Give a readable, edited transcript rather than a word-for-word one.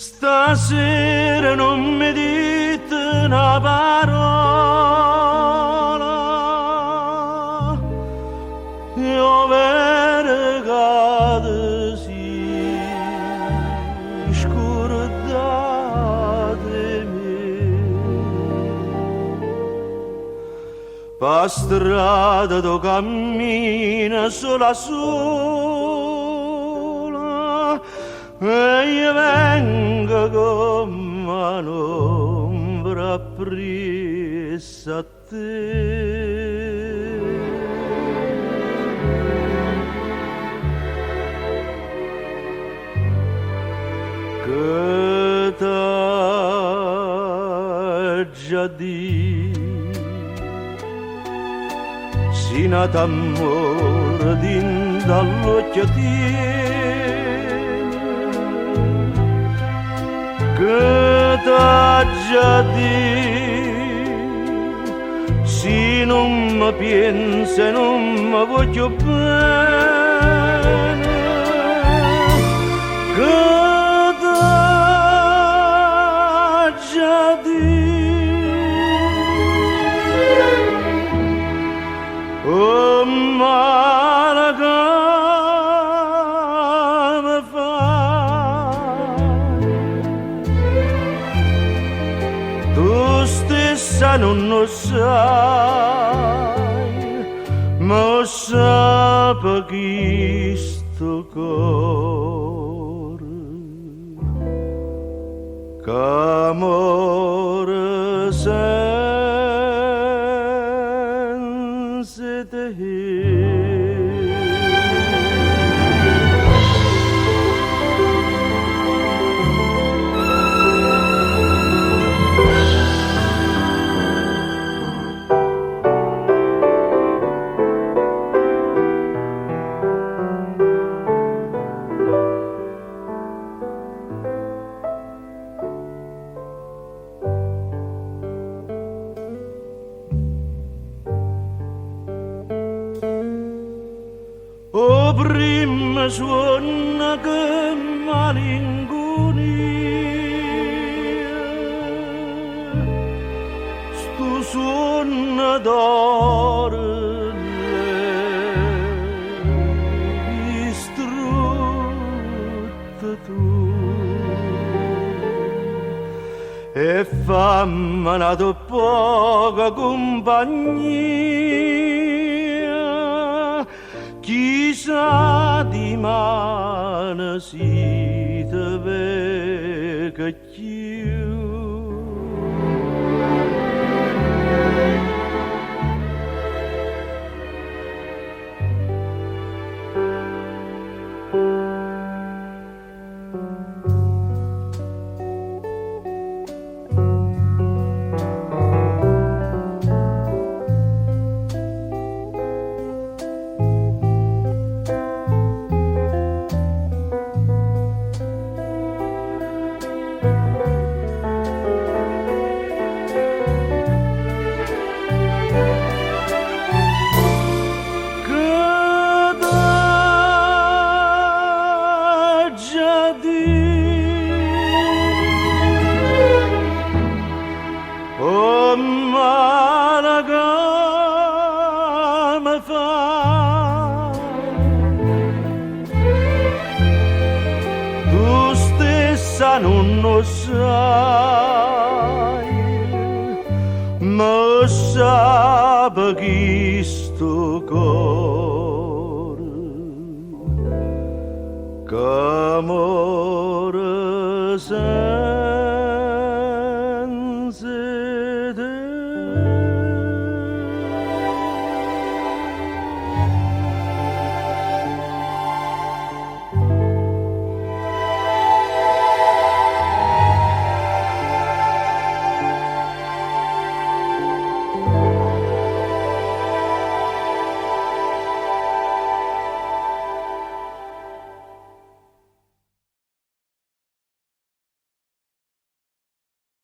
Stasera non mi dite una parola, io vergate si scordate me. Per strada tu cammina sola sola e io vengo come un'ombra appresso a te. Che t'ha già detto si nata amore din dall'occhio che t'ha già detto se non mi pensa e non mi voglio bene che t'ha già detto oh male che mi fai tu stessa non lo sai, ma sape chi sto cuore, che amore senza te. O prima suona che malinconia, sto suona d'oro distrutta tu e fammi una poca compagnia. Chissà di mano si te vega più. Oh male che mi fai tu stessa non lo sai, ma sape chi sto cuore, che amore sei.